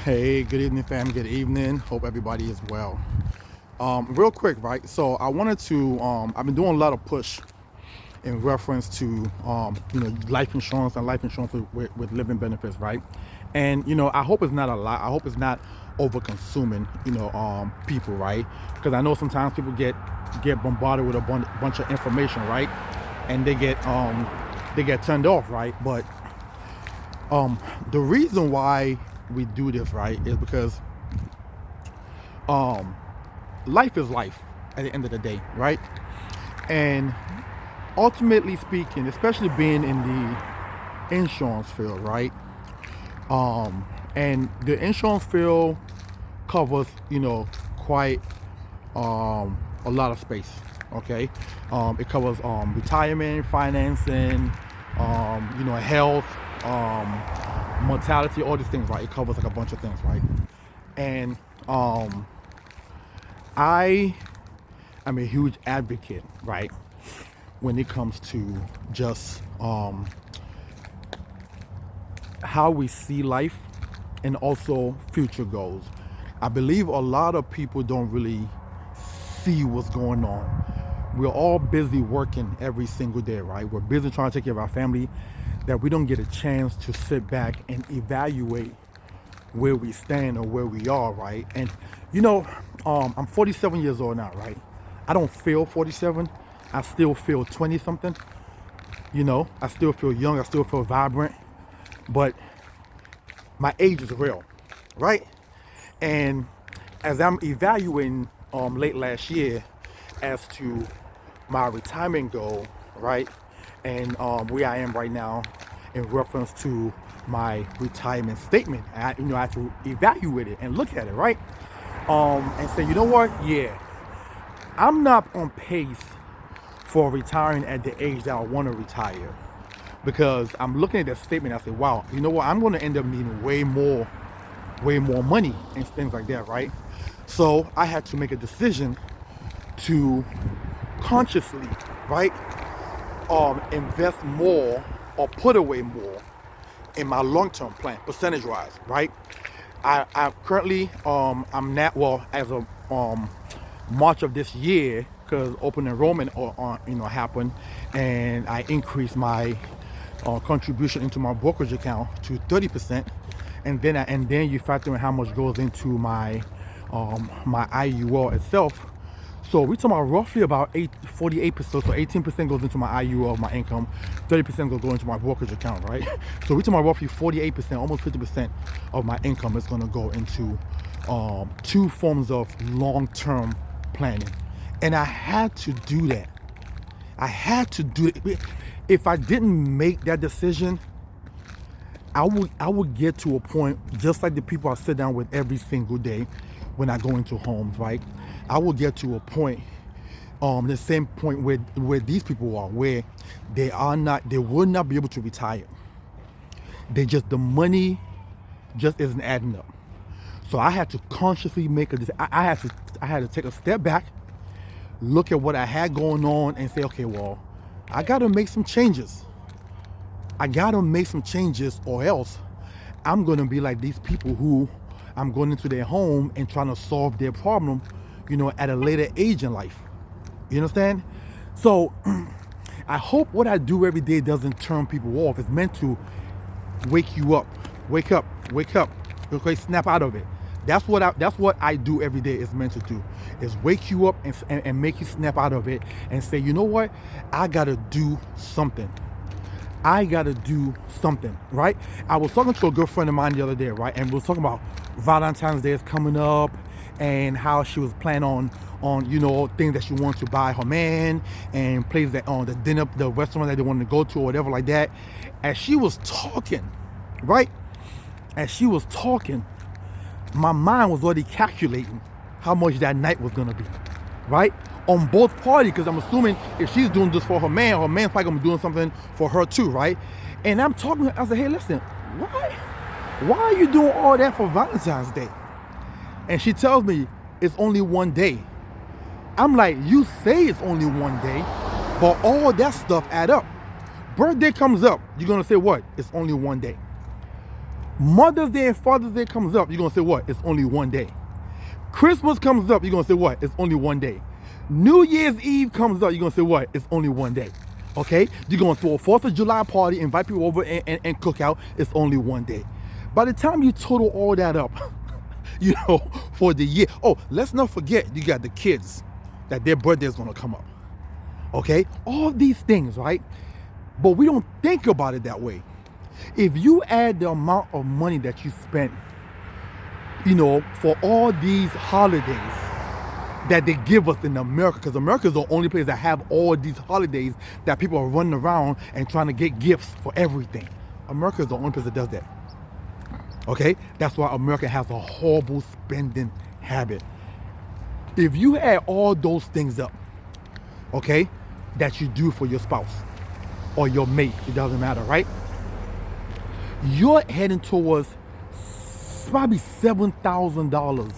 Hey, good evening, fam. Good evening. Hope everybody is well. Real quick, right? So I wanted to. I've been doing a lot of push in reference to, life insurance and life insurance with living benefits, right? And I hope it's not a lot. I hope it's not over consuming, people, right? Because I know sometimes people get bombarded with a bunch of information, right? And they get turned off, right? But the reason why we do this, right, is because um, life is life at the end of the day, right? And ultimately speaking, especially being in the insurance field, right? And the insurance field covers, quite a lot of space. Okay, it covers retirement, financing, health, mortality, all these things, right? It covers like a bunch of things, right? And I am a huge advocate, right, when it comes to just how we see life and also future goals. I believe a lot of people don't really see what's going on. We're all busy working every single day, right? We're busy trying to take care of our family, that we don't get a chance to sit back and evaluate where we stand or where we are, right? And I'm 47 years old now, right? I don't feel 47. I still feel 20 something. I still feel young. I still feel vibrant. But my age is real, right? And as I'm evaluating late last year as to my retirement goal, right? And where I am right now in reference to my retirement statement, I had to evaluate it and look at it, right? And say, you know what? Yeah, I'm not on pace for retiring at the age that I want to retire, because I'm looking at that statement. I say, wow, you know what? I'm going to end up needing way more money and things like that, right? So I had to make a decision to consciously, right, invest more or put away more in my long-term plan, percentage-wise, right? I currently, I'm not, well, as of March of this year, because open enrollment happened, and I increased my contribution into my brokerage account to 30%, and then you factor in how much goes into my IUL itself. So we're talking about roughly about 48%. So 18% goes into my IUL of my income, 30% will go into my brokerage account, right? So we're talking about roughly 48%, almost 50% of my income is going to go into two forms of long-term planning. And I had to do that. I had to do it. If I didn't make that decision, I would get to a point just like the people I sit down with every single day when I go into homes, right? I will get to a point, the same point where these people are, where they will not be able to retire. The money just isn't adding up. So I had to consciously make a decision. I had to take a step back, look at what I had going on, and say, okay, well, I got to make some changes. Or else I'm going to be like these people who I'm going into their home and trying to solve their problem, at a later age in life. You understand? So I hope what I do every day doesn't turn people off. It's meant to wake you up. Wake up. Okay, snap out of it. That's what I do every day is meant to do, is wake you up and make you snap out of it and say, you know what? I got to do something. Right? I was talking to a good friend of mine the other day, right? And we was talking about Valentine's Day is coming up and how she was planning on things that she wanted to buy her man and places that on the restaurant that they wanted to go to or whatever like that. As she was talking, right? My mind was already calculating how much that night was gonna be, right? On both parties, because I'm assuming if she's doing this for her man's probably gonna be doing something for her too, right? And I'm talking to her, I said, hey, listen, why are you doing all that for Valentine's Day? And she tells me it's only one day. I'm like, you say it's only one day, but all that stuff add up. Birthday comes up, you're gonna say what? It's only one day. Mother's Day and Father's Day comes up, you're gonna say what? It's only one day. Christmas comes up, you're gonna say what? It's only one day. New Year's Eve comes up, you're gonna say what? It's only one day. Okay? You're gonna throw a 4th of July party, invite people over and cook out, it's only one day. By the time you total all that up, for the year. Oh, let's not forget, you got the kids that their birthday is gonna come up. Okay? All these things, right? But we don't think about it that way. If you add the amount of money that you spend, for all these holidays that they give us in America, because America is the only place that have all these holidays that people are running around and trying to get gifts for everything. America is the only place that does that. Okay? That's why America has a horrible spending habit. If you add all those things up, okay, that you do for your spouse or your mate, it doesn't matter, right? You're heading towards probably $7,000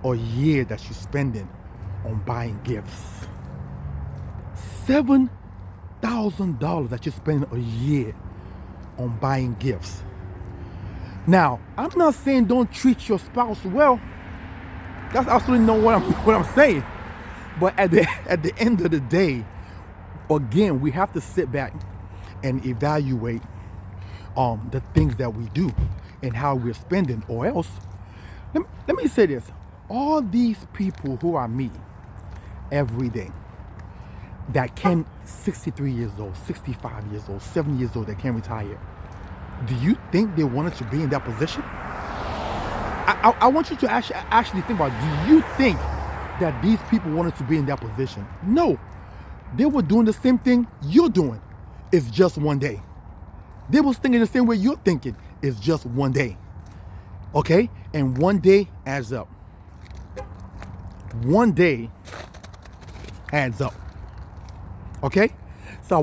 a year that you're spending on buying gifts. $7,000 that you're spending a year on buying gifts. Now, I'm not saying don't treat your spouse well. That's absolutely not what I'm saying. But at the end of the day, again, we have to sit back and evaluate the things that we do and how we're spending, or else, let me say this. All these people who I meet every day that can 63 years old, 65 years old, 70 years old, that can retire, do you think they wanted to be in that position? I want you to actually think about, do you think that these people wanted to be in that position? No. They were doing the same thing you're doing. It's just one day. They was thinking the same way you're thinking. It's just one day. Okay? And one day adds up. One day adds up. Okay? So I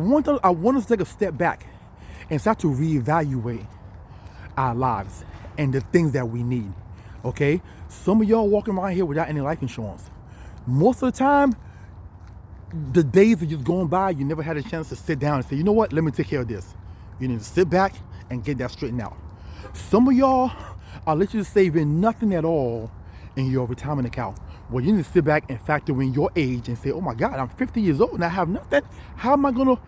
want us to take a step back and start to reevaluate our lives and the things that we need. Okay? Some of y'all walking around here without any life insurance. Most of the time, the days are just going by, you never had a chance to sit down and say, you know what, let me take care of this. You need to sit back and get that straightened out. Some of y'all are literally saving nothing at all in your retirement account. Well, you need to sit back and factor in your age and say, oh my God, I'm 50 years old and I have nothing. How am I gonna?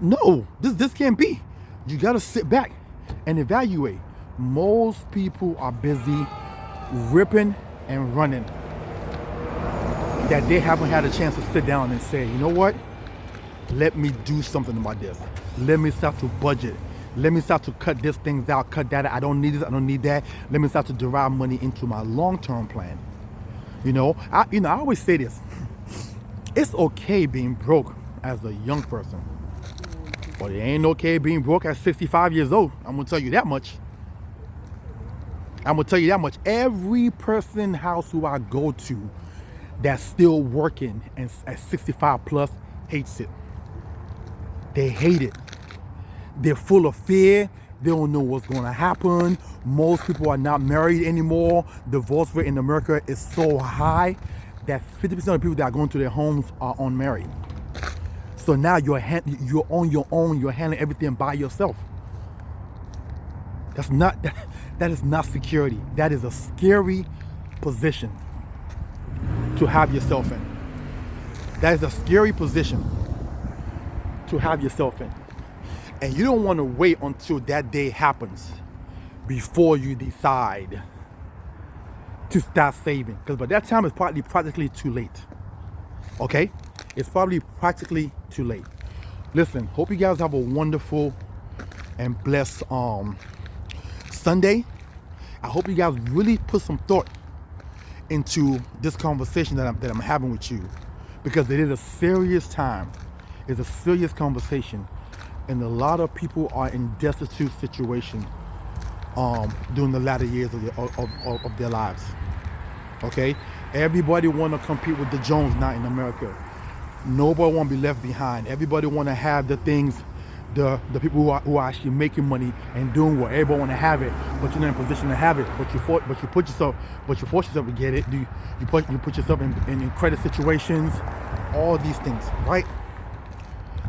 No, this can't be. You gotta sit back and evaluate. Most people are busy ripping and running, that they haven't had a chance to sit down and say, you know what? Let me do something about this. Let me start to budget. Let me start to cut these things out, cut that out. I don't need this, I don't need that. Let me start to derive money into my long-term plan. I always say this. It's okay being broke as a young person, but it ain't okay being broke at 65 years old. I'm gonna tell you that much. Every person house who I go to that's still working and at 65 plus hates it. They hate it. They're full of fear. They don't know what's going to happen. Most people are not married anymore. Divorce rate in America is so high that 50% of the people that are going to their homes are unmarried. So now you're on your own. You're handling everything by yourself. That is not security. That is a scary position to have yourself in. That is a scary position to have yourself in. And you don't want to wait until that day happens before you decide to start saving. Because by that time, it's probably practically too late. Okay? It's probably practically too late. Listen, hope you guys have a wonderful and blessed Sunday. I hope you guys really put some thought into this conversation that I'm having with you, because it is a serious time. It's a serious conversation, and a lot of people are in destitute situations during the latter years of their lives. Okay, everybody want to compete with the Jones now in America. Nobody want to be left behind. Everybody want to have the things, the people who are actually making money and doing what everybody want to have it, but you're not in a position to have it. But you force yourself to get it. You put yourself in credit situations, all these things, right?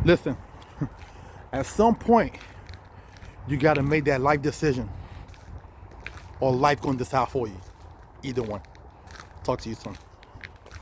Listen, at some point, You got to make that life decision, or life going to decide for you. Either one. Talk to you soon.